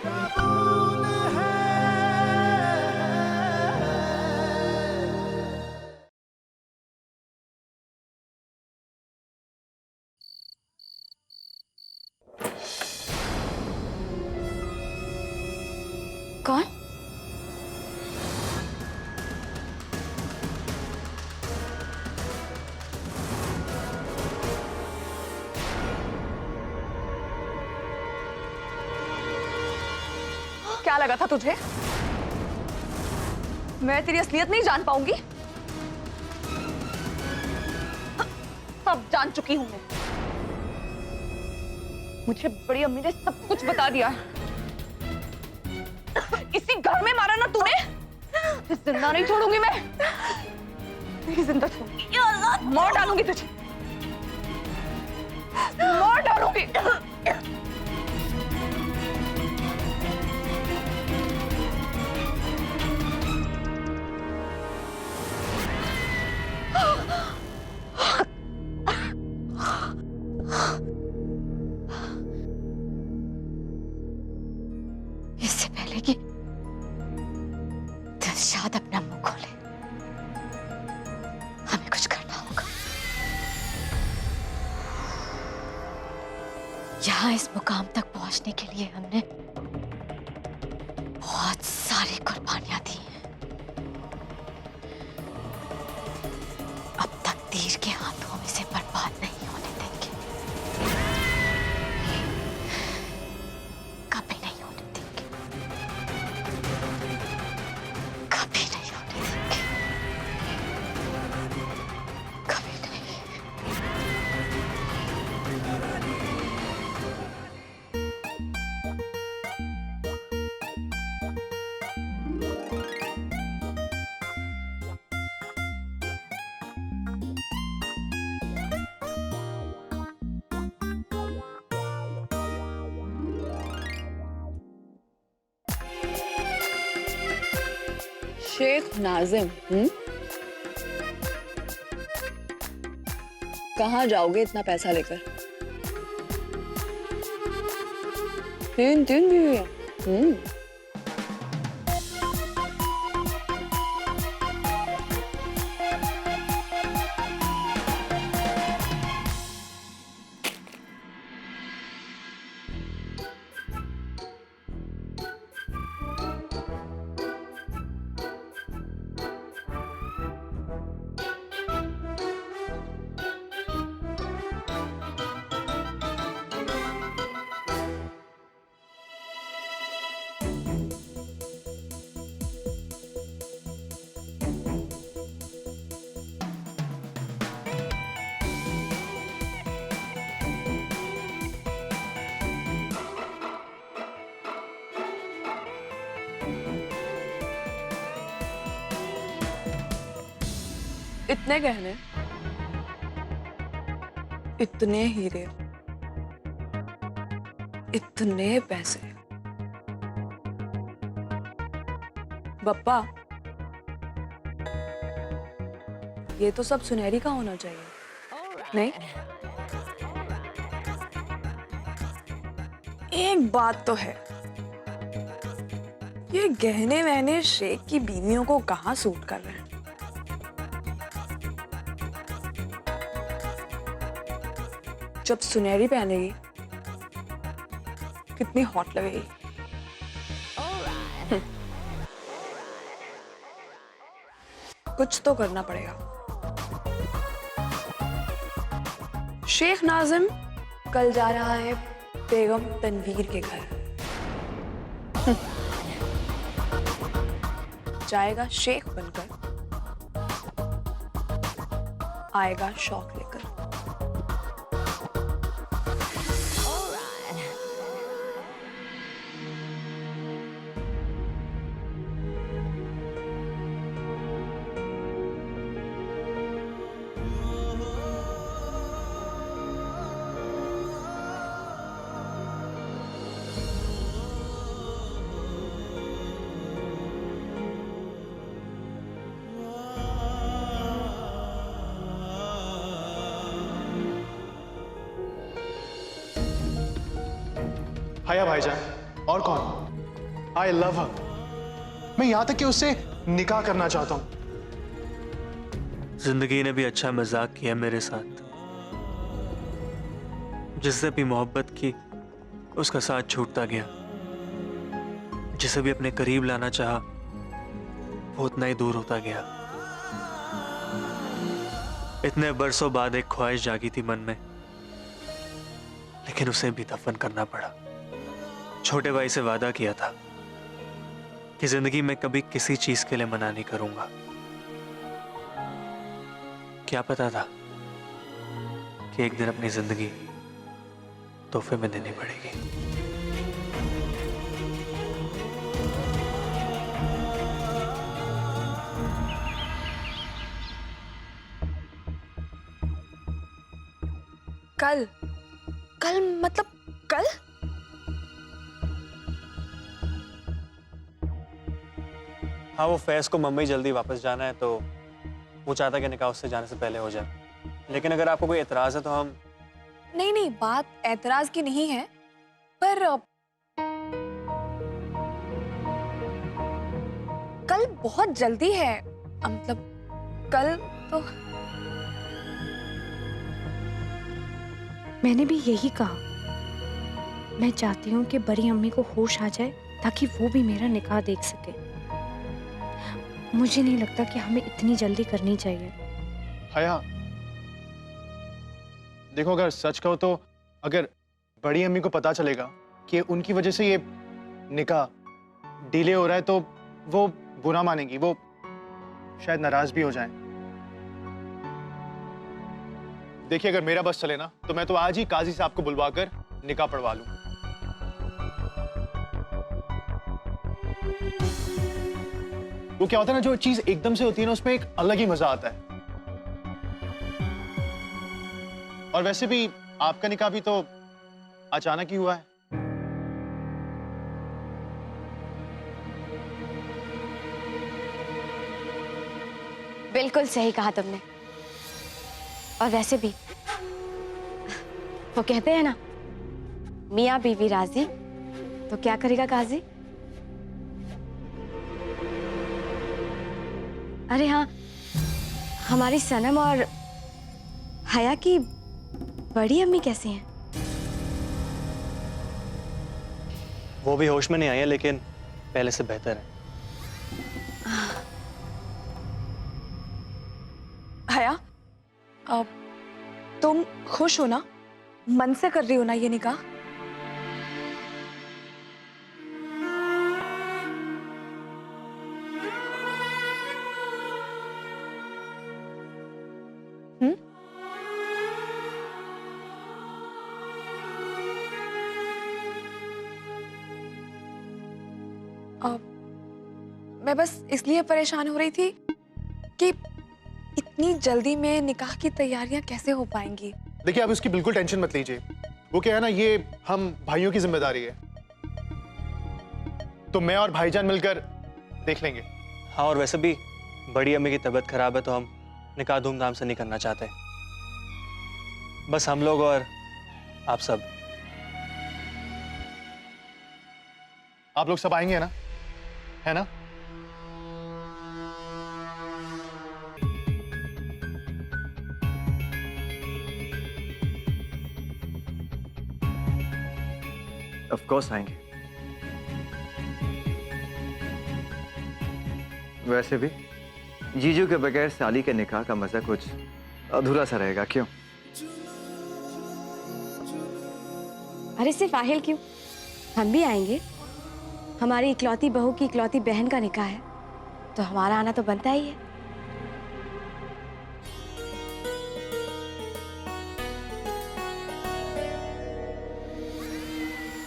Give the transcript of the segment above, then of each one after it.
कबूल है। कौन? क्या लगा था तुझे? मैं तेरी असलियत नहीं जान पाऊंगी? सब जान चुकी हूं मैं। मुझे बड़ी अम्मी ने सब कुछ बता दिया है। इसी घर में मारा ना तूने? जिंदा नहीं छोड़ूंगी मैं। नहीं जिंदा छोड़ूंगी। मार डालूंगी तुझे। मार डालूंगी। इससे पहले कि दिलशाद अपना मुंह खोले, हमें कुछ करना होगा। यहाँ इस मुकाम तक पहुंचने के लिए हमने बहुत सारी कुर्बानियां दी हैं। अब तकदीर के हाथों में से बर्बाद नहीं होने देंगे। कभी नहीं होने देंगे। कभी नहीं होने देंगे। कभी नहीं। शेख नाजिम, कहाँ जाओगे इतना पैसा लेकर? 3 बीवियां। इतने गहने, इतने हीरे, इतने पैसे। बप्पा, ये तो सब सुनहरी का होना चाहिए, नहीं? एक बात तो है, ये गहने वहने शेख की बीवियों को कहाँ सूट कर रहे हैं। जब सुनहरी पहनेगी कितनी हॉट लगेगी। कुछ तो करना पड़ेगा। शेख नाजिम कल जा रहा है बेगम तनवीर के घर। जाएगा शेख बनकर, आएगा शौक लेकर। हाया भाईजान, और कौन? आई लव हर। मैं यहां तक कि उससे निकाह करना चाहता हूं। जिंदगी ने भी अच्छा मजाक किया मेरे साथ। जिससे भी मोहब्बत की उसका साथ छूटता गया, जिसे भी अपने करीब लाना चाहा वो उतना ही दूर होता गया। इतने बरसों बाद एक ख्वाहिश जागी थी मन में, लेकिन उसे भी दफन करना पड़ा। छोटे भाई से वादा किया था कि जिंदगी में कभी किसी चीज के लिए मना नहीं करूंगा। क्या पता था कि एक दिन अपनी जिंदगी तोहफे में देनी पड़ेगी। कल कल मतलब कल? हाँ, वो फैज को मुंबई जल्दी वापस जाना है, तो वो चाहता कि निकाह उससे जाने से पहले हो जाए। लेकिन अगर आपको कोई एतराज है तो हम... नहीं नहीं, बात एतराज की नहीं है, पर कल बहुत जल्दी है। मतलब कल तो मैंने भी यही कहा। मैं चाहती हूँ कि बड़ी अम्मी को होश आ जाए ताकि वो भी मेरा निकाह देख सके। मुझे नहीं लगता कि हमें इतनी जल्दी करनी चाहिए। हया, देखो अगर सच कहो तो अगर बड़ी अम्मी को पता चलेगा कि उनकी वजह से ये निकाह डिले हो रहा है तो वो बुरा मानेंगी, वो शायद नाराज भी हो जाएं। देखिए अगर मेरा बस चले ना तो मैं तो आज ही काजी साहब को बुलवाकर निकाह पढ़वा लूं। वो क्या होता है ना, जो चीज एकदम से होती है ना उसमें एक अलग ही मजा आता है। और वैसे भी आपका निकाह भी तो अचानक ही हुआ है। बिल्कुल सही कहा तुमने। और वैसे भी वो कहते हैं ना, मियाँ बीवी राजी तो क्या करेगा काजी। अरे हाँ, हमारी सनम और हया की बड़ी अम्मी कैसी हैं? वो भी होश में नहीं आई है, लेकिन पहले से बेहतर है। हया, तुम खुश हो ना? मन से कर रही हो ना ये निकाह? मैं बस इसलिए परेशान हो रही थी कि इतनी जल्दी में निकाह की तैयारियां कैसे हो पाएंगी। देखिए आप उसकी बिल्कुल टेंशन मत लीजिए। वो क्या है ना, ये हम भाइयों की जिम्मेदारी है, तो मैं और भाईजान मिलकर देख लेंगे। हाँ, और वैसे भी बड़ी अम्मी की तबीयत खराब है तो हम निकाह धूमधाम से नहीं करना चाहते। बस हम लोग और आप सब। आप लोग सब आएंगे ना, है ना? ऑफ कोर्स आएंगे। वैसे भी जीजू के बगैर साली के निकाह का मजा कुछ अधूरा सा रहेगा, क्यों? अरे सिर्फ आहिल क्यों, हम भी आएंगे। हमारी इकलौती बहू की इकलौती बहन का निकाह है, तो हमारा आना तो बनता ही है।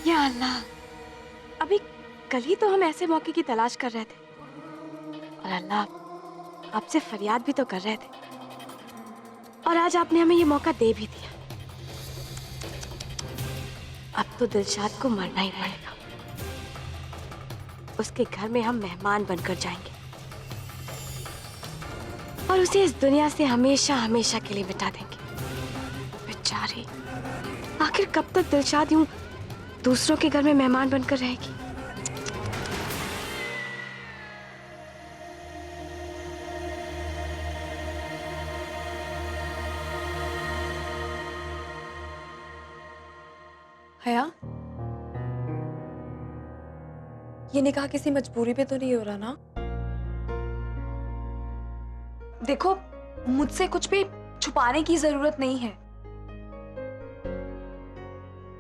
या अल्लाह, अभी कल ही तो हम ऐसे मौके की तलाश कर रहे थे, और अल्लाह आपसे फरियाद भी तो कर रहे थे, और आज आपने हमें ये मौका दे भी दिया। अब तो दिलशाद को मरना ही पड़ेगा। उसके घर में हम मेहमान बनकर जाएंगे और उसे इस दुनिया से हमेशा हमेशा के लिए मिटा देंगे। बेचारी, आखिर कब तक दिलशाद यूं दूसरों के घर में मेहमान बनकर रहेगी। हया, ये निकाह किसी मजबूरी पे तो नहीं हो रहा ना? देखो, मुझसे कुछ भी छुपाने की जरूरत नहीं है,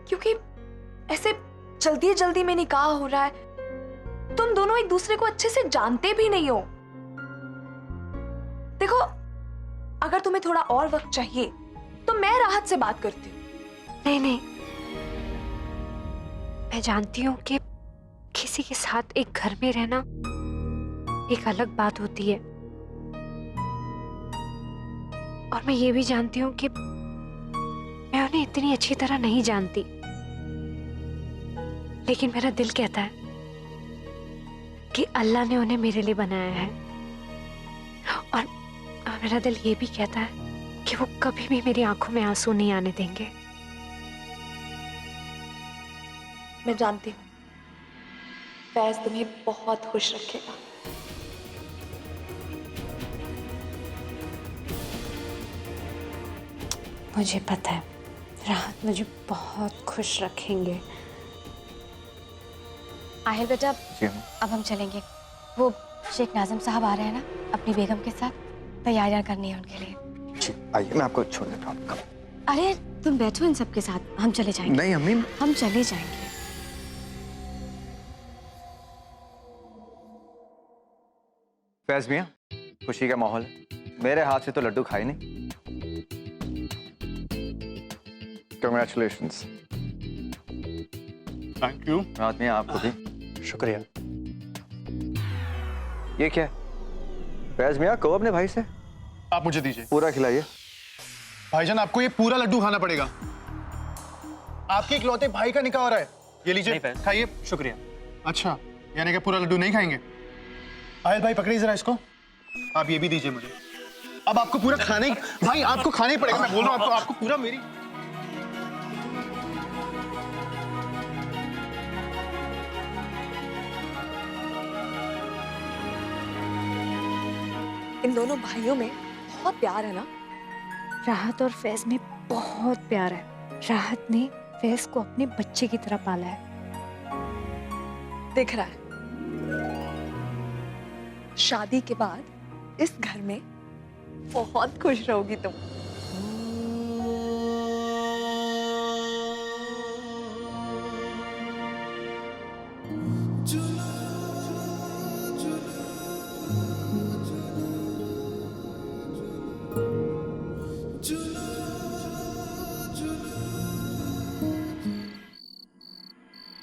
क्योंकि ऐसे जल्दी जल्दी में निकाह हो रहा है। तुम दोनों एक दूसरे को अच्छे से जानते भी नहीं हो। देखो, अगर तुम्हें थोड़ा और वक्त चाहिए तो मैं राहत से बात करती हूँ। नहीं नहीं, मैं जानती हूँ कि किसी के साथ एक घर में रहना एक अलग बात होती है, और मैं ये भी जानती हूँ कि मैं उन्हें इतनी अच्छी तरह नहीं जानती, लेकिन मेरा दिल कहता है कि अल्लाह ने उन्हें मेरे लिए बनाया है, और मेरा दिल ये भी कहता है कि वो कभी भी मेरी आंखों में आंसू नहीं आने देंगे। मैं जानती हूँ फैज तुम्हें बहुत खुश रखेगा। मुझे पता है राहत मुझे बहुत खुश रखेंगे। आहिर बेटा, जी हाँ। अब हम चलेंगे। वो शेख नाज़िम साहब आ रहे हैं ना अपनी बेगम के साथ, तैयारियां करनी है उनके लिए। जी आइए, मैं आपको छोड़ देता हूँ। अरे तुम बैठो इन सबके साथ, हम चले जाएंगे। नहीं अम्मी, हम चले जाएंगे। फैज मियाँ, खुशी का माहौल है। मेरे हाथ से तो लड्डू खाए नहीं। Congratulations। Thank you. राहत मियाँ, आपको भी शुक्रिया। ये क्या है? फैज मियाँ, कहो अपने भाई से आप मुझे दीजिए। पूरा खिलाइए। भाईजान, आपको ये पूरा लड्डू खाना पड़ेगा। आपके इकलौते भाई का निकाह हो रहा है। ये लीजिए, खाइए। शुक्रिया। अच्छा, यानी कि पूरा लड्डू नहीं खाएंगे? आयल भाई, पकड़िए जरा इसको। आप ये भी दीजिए मुझे। अब आपको पूरा खाने भाई आपको खाना ही पड़ेगा। मैं बोल रहा हूँ आपको पूरा मेरी। इन दोनों भाइयों में बहुत प्यार है ना? राहत और फैज में बहुत प्यार है। राहत ने फैज को अपने बच्चे की तरह पाला है। दिख रहा है। शादी के बाद इस घर में बहुत खुश रहोगी तुम।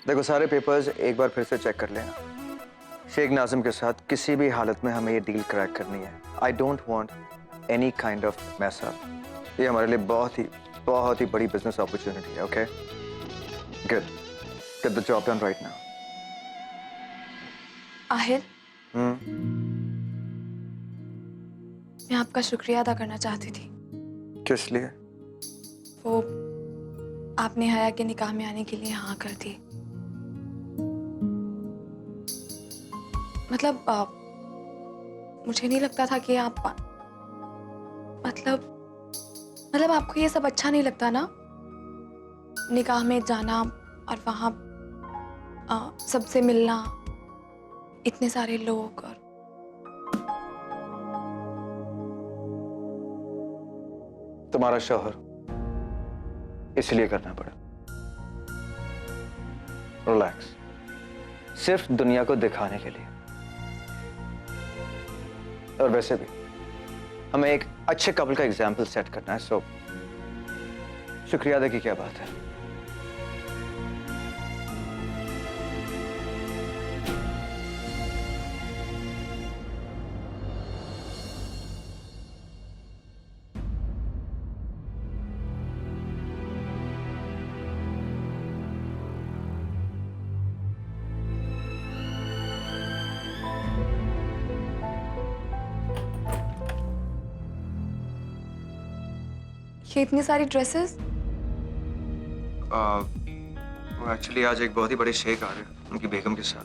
देखो, सारे पेपर्स एक बार फिर से चेक कर लेना। शेख नाज़िम के साथ किसी भी हालत में हमें ये डील क्रैक करनी है। I don't want any kind of mass up. ये हमारे लिए बहुत ही बड़ी बिजनेस अपॉर्चुनिटी है। Okay, good, get the job done right now. Ahir, मैं आपका शुक्रिया अदा करना चाहती थी। किस लिए? वो आपने हया के निकाह में आने के लिए हाँ कर दी। मतलब मुझे नहीं लगता था कि आप मतलब आपको ये सब अच्छा नहीं लगता ना, निकाह में जाना और वहां सबसे मिलना, इतने सारे लोग। और तुम्हारा शौहर इसलिए करना पड़ा। रिलैक्स, सिर्फ दुनिया को दिखाने के लिए। और वैसे भी हमें एक अच्छे कपल का एग्जाम्पल सेट करना है, सो शुक्रिया अदा की क्या बात है। ये इतनी सारी ड्रेसेस? वो एक्चुअली आज एक बहुत ही बड़े शेख आ रहे हैं उनकी बेगम के साथ,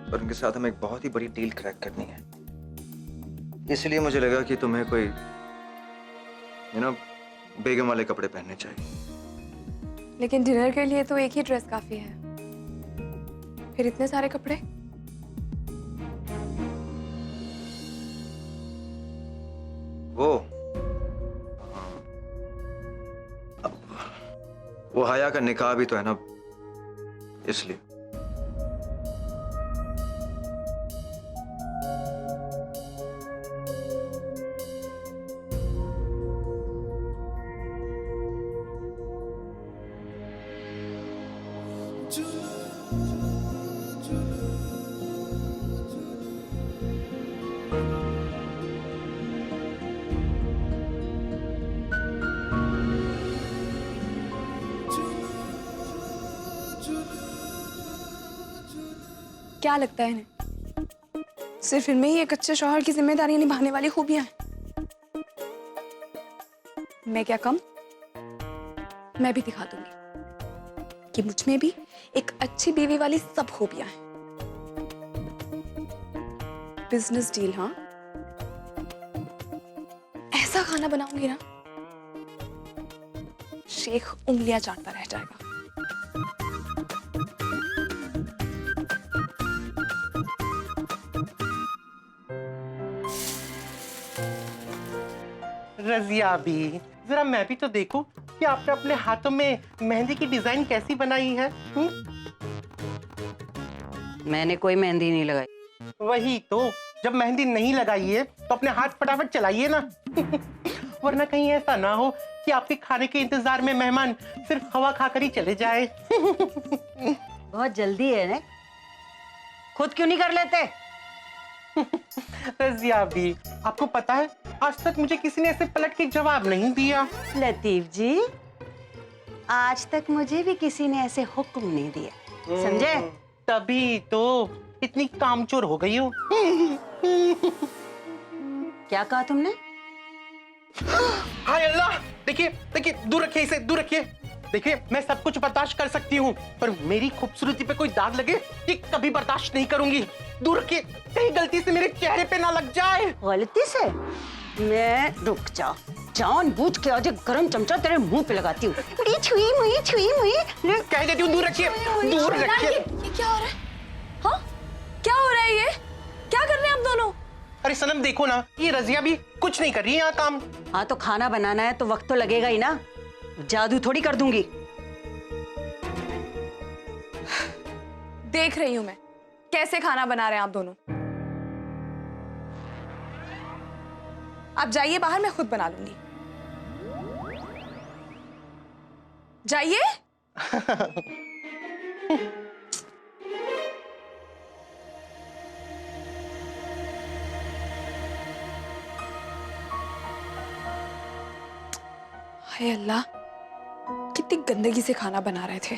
और उनके साथ हमें एक बहुत ही बड़ी डील क्रैक करनी है। इसलिए मुझे लगा कि तुम्हें कोई बेगम वाले कपड़े पहनने चाहिए। लेकिन डिनर के लिए तो एक ही ड्रेस काफी है, फिर इतने सारे कपड़े? वो हया का निकाह भी तो है ना, इसलिए। क्या लगता है इन्हें सिर्फ इनमें ही एक अच्छे शौहर की जिम्मेदारी निभाने वाली खूबियां हैं? मैं क्या कम? मैं भी दिखा दूंगी कि मुझ में भी एक अच्छी बीवी वाली सब खूबियां हैं। बिजनेस डील, हाँ? ऐसा खाना बनाऊंगी ना, शेख उंगलियां चाटता रह जाएगा। रजिया भी, जरा मैं भी तो देखूं कि आपने अपने हाथों में मेहंदी की डिजाइन कैसी बनाई है। मैंने कोई मेहंदी नहीं लगाई। वही तो, जब मेहंदी नहीं लगाई है तो अपने हाथ फटाफट चलाइए ना। वरना कहीं ऐसा ना हो कि आपके खाने के इंतजार में मेहमान सिर्फ हवा खाकर ही चले जाए। बहुत जल्दी है ना, खुद क्यों नहीं कर लेते? रजिया भी, आपको पता है आज तक मुझे किसी ने ऐसे पलट के जवाब नहीं दिया। लतीफ जी, आज तक मुझे भी किसी ने ऐसे हुक्म नहीं दिया, समझे? तभी तो इतनी कामचोर हो गई हो। क्या कहा तुमने? हाय अल्लाह, देखिए देखिए, दूर रखिए इसे, दूर रखिए। देखिए, मैं सब कुछ बर्दाश्त कर सकती हूँ, पर मेरी खूबसूरती पे कोई दाग लगे ये कभी बर्दाश्त नहीं करूंगी। दूर रखिए, कहीं गलती से मेरे चेहरे पे ना लग जाए। गलती से? मैं रुक जा, जानबूझ के आज एक गरम चमचा तेरे मुंह पे लगाती हूँ। कह देती हूँ, दूर रखिए, दूर रखिए। ये क्या हो रहा है? हाँ, क्या हो रहा है? ये क्या कर रहे हैं आप दोनों? अरे सनम देखो ना, ये रजिया भी कुछ नहीं कर रही है यहाँ काम। हाँ तो खाना बनाना है तो वक्त तो लगेगा ही ना, जादू थोड़ी कर दूंगी। देख रही हूं मैं कैसे खाना बना रहे हैं आप दोनों। आप जाइए बाहर, मैं खुद बना लूंगी। जाइए। हाय अल्लाह, कितनी गंदगी से खाना बना रहे थे।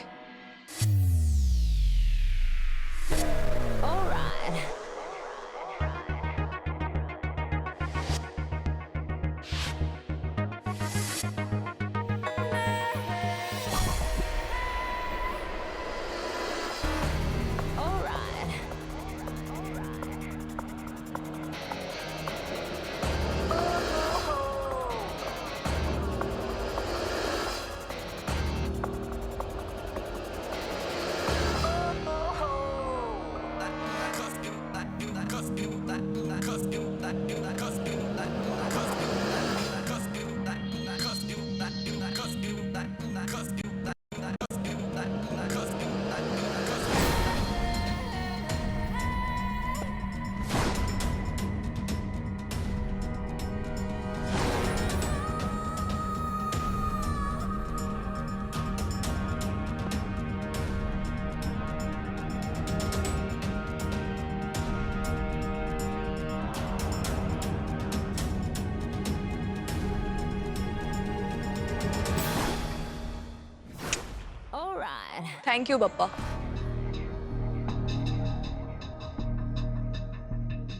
Thank you papa.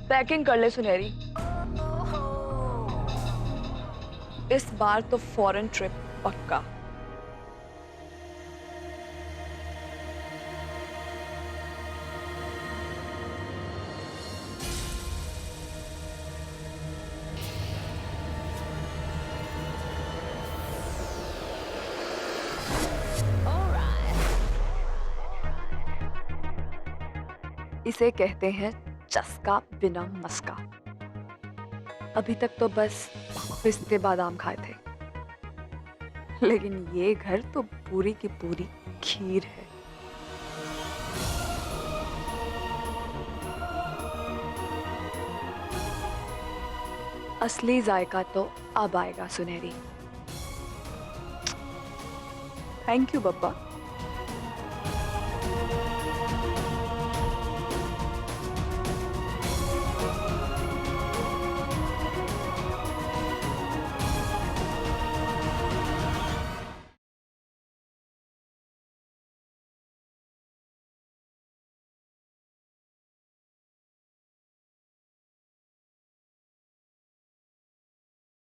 पैकिंग कर ले सुनहरी, इस बार तो फॉरेन ट्रिप पक्का। इसे कहते हैं चस्का बिना मस्का। अभी तक तो बस पिस्ते बादाम खाए थे, लेकिन ये घर तो पूरी की पूरी खीर है। असली जायका तो अब आएगा सुनहरी। Thank you बब्बा।